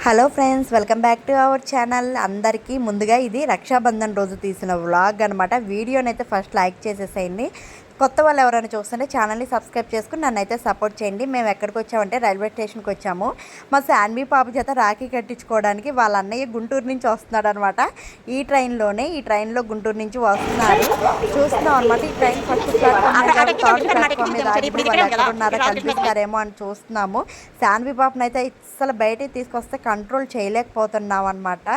Hello friends, welcome back to our channel. అందరికీ ముందుగా ఇది రక్షాబంధన్ రోజు తీసిన వ్లాగ్ అనమాట. వీడియోనైతే ఫస్ట్ లైక్ చేసేసేయండి. కొత్త వాళ్ళు ఎవరైనా చూస్తుంటే ఛానల్ని సబ్స్క్రైబ్ చేసుకుని నన్నైతే సపోర్ట్ చేయండి. మేము ఎక్కడికి వచ్చామంటే రైల్వే స్టేషన్కి వచ్చాము. మా శాన్వి పాప చేత రాఖీ కట్టించుకోవడానికి వాళ్ళ అన్నయ్య గుంటూరు నుంచి వస్తున్నాడు అనమాట. ఈ ట్రైన్లో గుంటూరు నుంచి వస్తున్నారు. చూస్తున్నాం అనమాట. ఈ ట్రైన్ ఫస్ట్ ప్లాట్ఫామ్ మీద ఎక్కడున్నారా కనిపిస్తారేమో అని చూస్తున్నాము. శాన్వి పాపను అయితే అసలు బయటికి తీసుకొస్తే కంట్రోల్ చేయలేకపోతున్నాం అనమాట.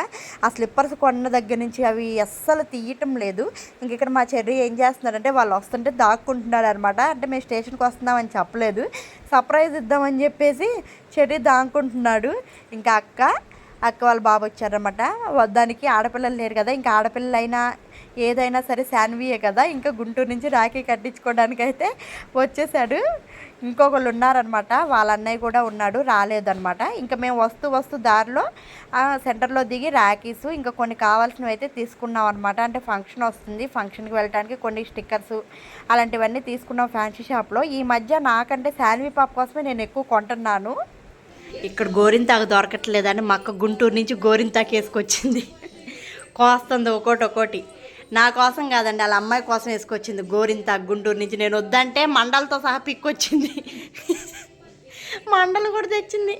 ఆ స్లిప్పర్స్ కొన్న దగ్గర నుంచి అవి అస్సలు తీయటం లేదు. ఇంక ఇక్కడ మా చెర్రీ ఏం చేస్తున్నారంటే వాళ్ళు వస్తుంటే దాక్కుంటున్నాడు అనమాట. అంటే మేము స్టేషన్కి వస్తున్నామని చెప్పలేదు, సర్ప్రైజ్ ఇద్దామని చెప్పేసి చెర్రీ దాక్కుంటున్నాడు. ఇంకా అక్క వాళ్ళ బాబు వచ్చారనమాట. దానికి ఆడపిల్లలు లేరు కదా, ఇంకా ఆడపిల్లలైనా ఏదైనా సరే శాన్వియే కదా, ఇంకా గుంటూరు నుంచి రాఖీ కట్టించుకోవడానికి అయితే వచ్చేసాడు. ఇంకొకళ్ళు ఉన్నారనమాట, వాళ్ళ అన్నయ్య కూడా ఉన్నాడు, రాలేదనమాట. ఇంకా మేము వస్తూ దారిలో సెంటర్లో దిగి రాఖీస్ ఇంకా కొన్ని కావాల్సినవి అయితే తీసుకున్నాం అనమాట. అంటే ఫంక్షన్ వస్తుంది, ఫంక్షన్కి వెళ్ళడానికి కొన్ని స్టిక్కర్స్ అలాంటివన్నీ తీసుకున్నాం ఫ్యాన్సీ షాప్లో. ఈ మధ్య నాకంటే శాన్వి పాప కోసమే నేను ఎక్కువ కొంటున్నాను. ఇక్కడ గోరింతాకు దొరకట్లేదని మా అక్క గుంటూరు నుంచి గోరింతాకు వేసుకొచ్చింది. కోస్తుంది ఒక్కోటి. నా కోసం కాదండి, వాళ్ళ అమ్మాయి కోసం వేసుకొచ్చింది గోరింతాకు గుంటూరు నుంచి. నేను వద్దంటే మండలతో సహా పిక్కొచ్చింది. మండలు కూడా తెచ్చింది.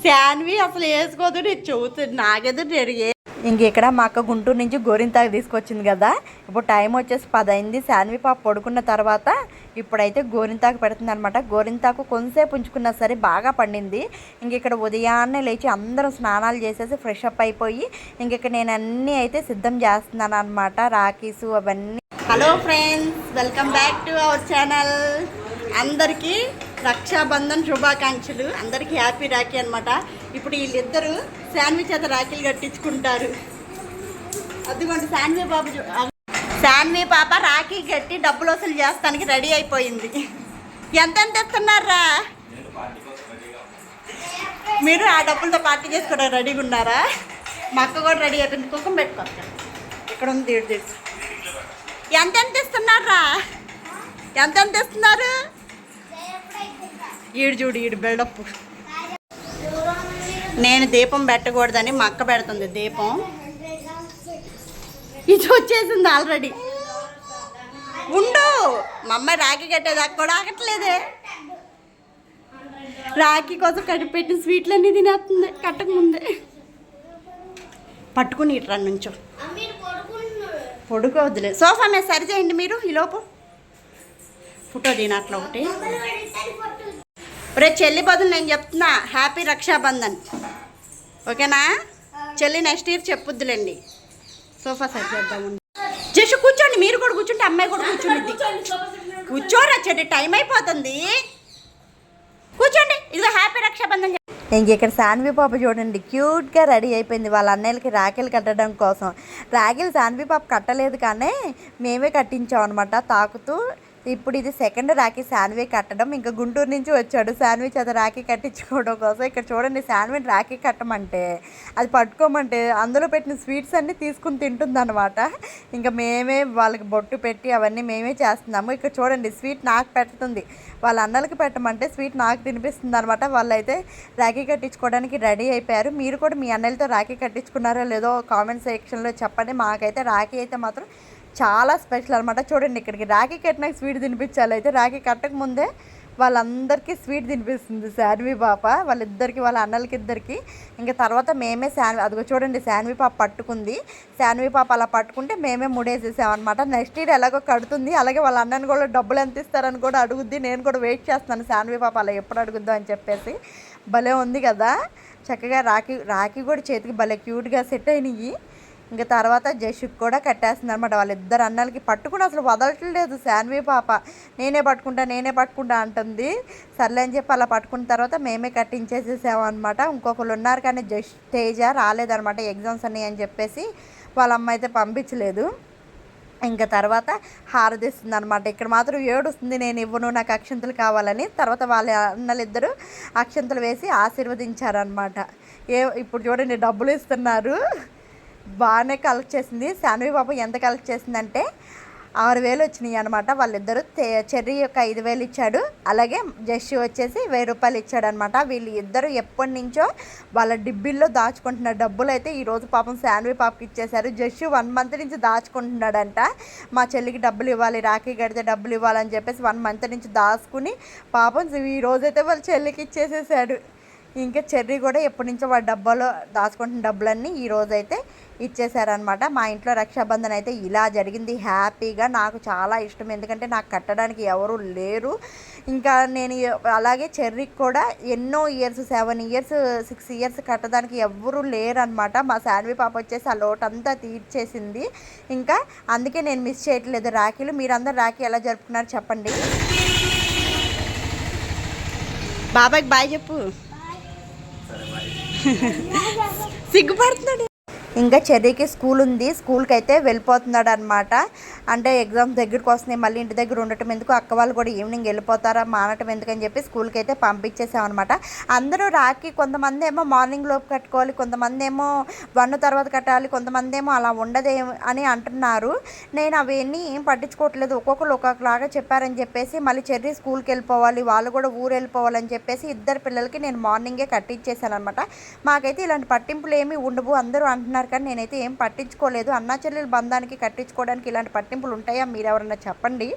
శాన్వి అసలు వేసుకోదు, నేను చెబుతుంది నాకెదురు జరిగే. ఇంక ఇక్కడ మా అక్క గుంటూరు నుంచి గోరింతాకు తీసుకొచ్చింది కదా. ఇప్పుడు టైం వచ్చేసి 10 అయింది. శాన్వి పాప పడుకున్న తర్వాత ఇప్పుడైతే గోరింతాకు పెడుతుంది అనమాట. గోరింతాకు కొంతసేపు ఉంచుకున్నా సరే బాగా పండింది. ఇంక ఇక్కడ ఉదయాన్నే లేచి అందరం స్నానాలు చేసేసి ఫ్రెష్ అప్ అయిపోయి ఇంక ఇక్కడ నేను అన్నీ అయితే సిద్ధం చేస్తున్నాను అనమాట, రాఖీసు అవన్నీ. Hello friends, welcome back to our channel. అందరికీ రక్షాబంధన్ శుభాకాంక్షలు. అందరికీ హ్యాపీ రాఖీ అనమాట. ఇప్పుడు వీళ్ళిద్దరూ శాన్వి చేత రాఖీలు కట్టించుకుంటారు. అదిగోండి శాన్వి పాప రాఖీ కట్టి డబ్బులు వసూలు చేస్తానికి రెడీ అయిపోయింది. ఎంత ఇస్తున్నారా మీరు? ఆ డబ్బులతో పార్టీ చేసుకోవడానికి రెడీగా ఉన్నారా? మా అక్క కూడా రెడీ అయిపోయింది. కుక్కం పెట్టుకోవచ్చు, ఇక్కడ ఉంది. ఎంత ఇస్తున్నారా? ఎంత ఇస్తున్నారు? ఈడు బిల్డప్. నేను దీపం పెట్టకూడదని మా అక్క పెడుతుంది దీపం. ఇది వచ్చేసింది ఆల్రెడీ. ఉండు, మా అమ్మాయి రాఖీ కట్టేదాకా కూడా ఆగట్లేదే. రాఖీ కోసం కట్టిపెట్టిన స్వీట్లన్నీ తినేస్తుంది కట్టకముందే. పట్టుకుని ఇట్రా నుంచో పొడుకోవద్దులే. సోఫా మీద సరి చేయండి మీరు. ఈలోపు ఫోటో తినట్లు ఒకటి. రే చెల్లి బదులు నేను చెప్తున్నా హ్యాపీ రక్షాబంధన్, ఓకేనా? చెల్లి నెక్స్ట్ ఇయర్ చెప్పుద్దులేండి. సోఫా సెట్ చేద్దాము. జస్ట్ కూర్చోండి, మీరు కూడా కూర్చుంటే అమ్మాయి కూడా కూర్చుంది. కూర్చోరా చెల్లి, టైం అయిపోతుంది. కూర్చోండి. ఇదిగో హ్యాపీ రక్షాబంధన్. ఇంక ఇక్కడ శాన్వి పాప చూడండి క్యూట్గా రెడీ అయిపోయింది వాళ్ళ అన్నయ్యలకి రాఖీలు కట్టడం కోసం. రాఖీలు శాన్వి పాప కట్టలేదు కానీ మేమే కట్టించాం అనమాట తాకుతూ. ఇప్పుడు ఇది సెకండ్ రాఖీ శాన్వి కట్టడం. ఇంకా గుంటూరు నుంచి వచ్చాడు శాన్వి చేత రాఖీ కట్టించుకోవడం కోసం. ఇక్కడ చూడండి శాన్విని రాఖీ కట్టమంటే అది పట్టుకోమంటే అందులో పెట్టిన స్వీట్స్ అన్నీ తీసుకుని తింటుంది అనమాట. ఇంకా మేమే వాళ్ళకి బొట్టు పెట్టి అవన్నీ మేమే చేస్తున్నాము. ఇక్కడ చూడండి స్వీట్ నాకు పెడుతుంది, వాళ్ళ అన్నలకి పెట్టమంటే స్వీట్ నాకు తినిపిస్తుంది అనమాట. వాళ్ళైతే రాఖీ కట్టించుకోవడానికి రెడీ అయిపోయారు. మీరు కూడా మీ అన్నలతో రాఖీ కట్టించుకున్నారో లేదో కామెంట్ సెక్షన్లో చెప్పండి. మాకైతే రాఖీ అయితే మాత్రం చాలా స్పెషల్ అనమాట. చూడండి ఇక్కడికి రాఖీ కట్టినాక స్వీట్ తినిపించాలి. అయితే రాఖీ కట్టక ముందే వాళ్ళందరికీ స్వీట్ తినిపిస్తుంది శాన్వి పాప, వాళ్ళిద్దరికి, వాళ్ళ అన్నలకి ఇద్దరికి. ఇంకా తర్వాత మేమే అదిగో చూడండి శాన్వి పాప పట్టుకుంది. శాన్వి పాప అలా పట్టుకుంటే మేమే ముడేసేసామన్నమాట. నెక్స్ట్ ఇయర్ ఎలాగో కడుతుంది, అలాగే వాళ్ళ అన్నని కూడా డబ్బులు ఎంత ఇస్తారని కూడా అడుగుద్ది. నేను కూడా వెయిట్ చేస్తున్నాను శాన్వి పాప అలా ఎప్పుడు అడుగుద్దాం అని చెప్పేసి. భలే ఉంది కదా చక్కగా రాఖీ కూడా చేతికి భలే క్యూట్గా సెట్ అయినాయి. ఇంకా తర్వాత జషుక్ కూడా కట్టేస్తుంది అనమాట. వాళ్ళిద్దరు అన్నలకి పట్టుకుని అసలు వదలట్లేదు శాన్వి పాప. నేనే పట్టుకుంటా అంటుంది. సర్లే అని చెప్పి అలా పట్టుకున్న తర్వాత మేమే కట్టించేసేసాము అనమాట. ఇంకొకరు ఉన్నారు కానీ తేజ రాలేదనమాట, ఎగ్జామ్స్ అన్నీ అని చెప్పేసి వాళ్ళ అమ్మ అయితే పంపించలేదు. ఇంకా తర్వాత హారతిస్తుంది అనమాట. ఇక్కడ మాత్రం ఏడుస్తుంది, నేను ఇవ్వను, నాకు అక్షంతలు కావాలని. తర్వాత వాళ్ళ అన్నలిద్దరూ అక్షంతలు వేసి ఆశీర్వదించారనమాట. ఇప్పుడు చూడండి డబ్బులు ఇస్తున్నారు. బాగానే కలెక్ట్ చేసింది శాన్వి పాప. ఎంత కలెక్ట్ చేసిందంటే 6,000 వచ్చినాయి అనమాట. వాళ్ళిద్దరూ చెర్రీ యొక్క 5,000 ఇచ్చాడు, అలాగే జస్ట్ వచ్చేసి 1,000 రూపాయలు ఇచ్చాడు అనమాట. వీళ్ళు ఇద్దరు ఎప్పటి నుంచో వాళ్ళ డిబ్బిల్లో దాచుకుంటున్న డబ్బులు అయితే ఈరోజు పాపం శాన్వి పాపకి ఇచ్చేశారు. జస్ట్ 1 మంత్ నుంచి దాచుకుంటున్నాడంట. మా చెల్లికి డబ్బులు ఇవ్వాలి, రాఖీ కడితే డబ్బులు ఇవ్వాలని చెప్పేసి 1 మంత్ నుంచి దాచుకుని పాపం ఈ రోజైతే వాళ్ళ చెల్లికి ఇచ్చేసేసాడు. ఇంకా చెర్రీ కూడా ఎప్పటి నుంచో వాళ్ళ డబ్బాలో దాచుకుంటున్న డబ్బులన్నీ ఈ రోజైతే ఇచ్చేసారనమాట. మా ఇంట్లో రక్షాబంధన్ అయితే ఇలా జరిగింది హ్యాపీగా. నాకు చాలా ఇష్టం, ఎందుకంటే నాకు కట్టడానికి ఎవరు లేరు. ఇంకా నేను అలాగే చెర్రీకి కూడా ఎన్నో ఇయర్స్ 7 ఇయర్స్ 6 ఇయర్స్ కట్టడానికి ఎవరు లేరు అనమాట. మా శాన్వి పాప వచ్చేసి ఆ లోటంతా తీర్చేసింది. ఇంకా అందుకే నేను మిస్ చేయట్లేదు రాఖీలు. మీరందరూ రాఖీ ఎలా జరుపుకున్నారు చెప్పండి. బాబాయ్కి బాయ్ చెప్పు. సిగ్గుపడుతున్నాడు. ఇంకా చెర్రీకి స్కూల్ ఉంది, స్కూల్కి అయితే వెళ్ళిపోతున్నాడు అనమాట. అంటే ఎగ్జామ్స్ దగ్గరికి వస్తున్నాయి, మళ్ళీ ఇంటి దగ్గర ఉండటం ఎందుకు, అక్క వాళ్ళు కూడా ఈవినింగ్ వెళ్ళిపోతారా మానటం ఎందుకని చెప్పి స్కూల్కి అయితే పంపించేసామన్నమాట. అందరూ రాఖీ కొంతమంది ఏమో మార్నింగ్ లోపు కట్టుకోవాలి, కొంతమంది ఏమో 1 తర్వాత కట్టాలి, కొంతమంది ఏమో అలా ఉండదు అని అంటున్నారు. నేను అవన్నీ ఏం పట్టించుకోవట్లేదు, ఒక్కొక్కరు ఒక్కొక్కలాగా చెప్పారని చెప్పేసి మళ్ళీ చెర్రీ స్కూల్కి వెళ్ళిపోవాలి, వాళ్ళు కూడా ఊరు వెళ్ళిపోవాలని చెప్పేసి ఇద్దరు పిల్లలకి నేను మార్నింగే కట్టించేసాను అనమాట. మాకైతే ఇలాంటి పట్టింపులు ఏమీ ఉండవు అందరూ అంటున్నారు, కానీ నేనైతే ఏం పట్టించుకోలేదు. అన్నా చెల్లెలు బంధానికి కట్టించుకోవడానికి ఇలాంటి పట్టింపులు ఉంటాయా, మీరు ఎవరన్నా చెప్పండి.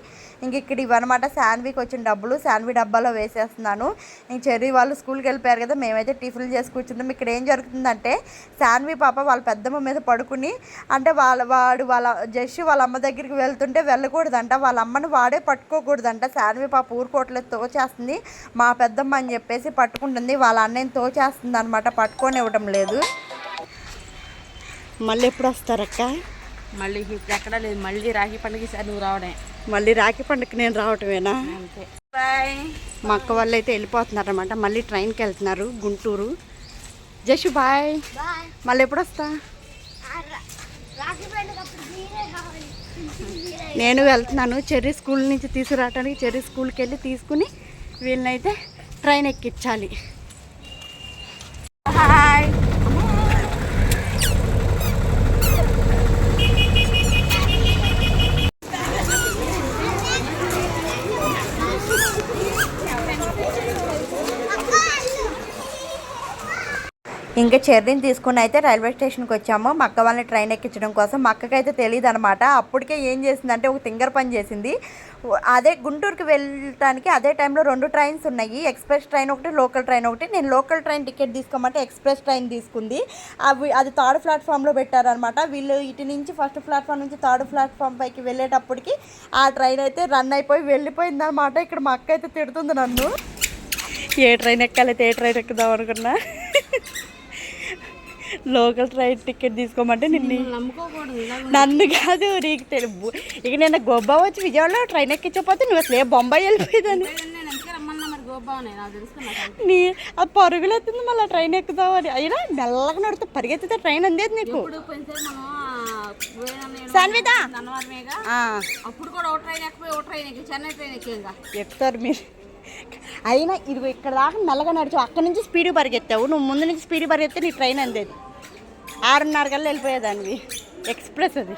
ఇంక ఇక్కడ ఇవన్నమాట శాన్వికి వచ్చిన డబ్బులు, శాన్వి డబ్బాలో వేసేస్తున్నాను. ఇంక చెర్రీ వాళ్ళు స్కూల్కి వెళ్ళిపోయారు కదా, మేమైతే టిఫిన్లు చేసి కూర్చుందాం. ఇక్కడ ఏం జరుగుతుందంటే శాన్వి పాప వాళ్ళ పెద్దమ్మ మీద పడుకుని, అంటే వాళ్ళ జస్ట్ వాళ్ళ అమ్మ దగ్గరికి వెళ్తుంటే వెళ్ళకూడదంట, వాళ్ళ అమ్మని వాడే పట్టుకోకూడదంట. శాన్వి పాప ఊరుకోవట్లేదు, తోచేస్తుంది. మా పెద్దమ్మ అని చెప్పేసి పట్టుకుంటుంది, వాళ్ళ అన్నయ్యని తోచేస్తుంది అనమాట, పట్టుకొని ఇవ్వడం లేదు. మళ్ళీ ఎప్పుడు వస్తారక్క? మళ్ళీ ఇప్పుడు ఎక్కడా లేదు, మళ్ళీ రాఖీ పండుగ ఈసారి నువ్వు రావడే. మళ్ళీ రాఖీ పండుగకి నేను రావటమేనా? అంతే. బాయ్. మా అక్క వాళ్ళు అయితే వెళ్ళిపోతున్నారు అనమాట, మళ్ళీ ట్రైన్కి వెళ్తున్నారు గుంటూరు. జషు బాయ్. మళ్ళీ ఎప్పుడు వస్తా? నేను వెళ్తున్నాను చెర్రీ స్కూల్ నుంచి తీసుకురావడానికి. చెర్రీ స్కూల్కి వెళ్ళి తీసుకుని వీళ్ళనైతే ట్రైన్ ఎక్కించాలి. హాయ్. ఇంకా చెర్రీని తీసుకుని అయితే రైల్వే స్టేషన్కి వచ్చాము మా అక్క వాళ్ళని ట్రైన్ ఎక్కించడం కోసం. మా అక్కకైతే తెలియదు అనమాట. అప్పటికే ఏం చేసిందంటే ఒక తింగర్ పని చేసింది. అదే గుంటూరుకి వెళ్ళటానికి అదే టైంలో 2 ట్రైన్స్ ఉన్నాయి, ఎక్స్ప్రెస్ ట్రైన్ ఒకటి, లోకల్ ట్రైన్ ఒకటి. నేను లోకల్ ట్రైన్ టికెట్ తీసుకోమంటే ఎక్స్ప్రెస్ ట్రైన్ తీసుకుంది. అది 3rd ప్లాట్ఫామ్లో పెట్టారనమాట. వీళ్ళు ఇటు నుంచి 1st ప్లాట్ఫామ్ నుంచి 3rd ప్లాట్ఫామ్ పైకి వెళ్ళేటప్పటికి ఆ ట్రైన్ అయితే రన్ అయిపోయి వెళ్ళిపోయింది అనమాట. ఇక్కడ మా అక్క అయితే తిడుతుంది నన్ను. ఏ ట్రైన్ ఎక్కాలైతే ఏ ట్రైన్ ఎక్కుదాం అనుకున్నా, లోకల్ ట్రైన్ టికెట్ తీసుకోమంటే నన్ను కాదు నీకు తెలుపు. ఇక నేను గొబ్బా వచ్చి విజయవాడలో ట్రైన్ ఎక్కించకపోతే నువ్వు అసలు ఏ బొంబాయి వెళ్ళిపోయేదాన్ని. నీ అది పరుగులు ఎత్తుంది మళ్ళీ ట్రైన్ ఎక్కుదామని. అయినా మెల్లగా నడితే పరిగెత్తితే ట్రైన్ అందేది నీకు. సాన్విత ఎక్కుతారు మీరు. అయినా ఇది ఇక్కడ దాకా మెల్లగా నడిచావు, అక్కడ నుంచి స్పీడ్ పరిగెత్తావు. నువ్వు ముందు నుంచి స్పీడ్ పరిగెత్తే నీ ట్రైన్ అందేది. 6:30 కల్లా వెళ్ళిపోయేదానివి, ఎక్స్ప్రెస్ అది.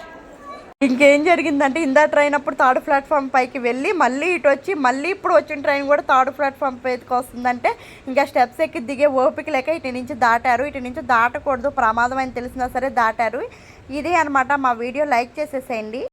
ఇంకేం జరిగిందంటే ఇందా ట్రైన్ అప్పుడు 3rd ప్లాట్ఫామ్ పైకి వెళ్ళి మళ్ళీ ఇటు వచ్చి మళ్ళీ ఇప్పుడు వచ్చిన ట్రైన్ కూడా 3rd ప్లాట్ఫామ్ పైకి వస్తుందంటే ఇంకా స్టెప్స్ ఎక్కి దిగే ఓపిక లేక ఇటు నుంచి దాటారు. ఇటు నుంచి దాటకూడదు, ప్రమాదం అని తెలిసినా సరే దాటారు. ఇదే అనమాట మా వీడియో. లైక్ చేసేసేయండి.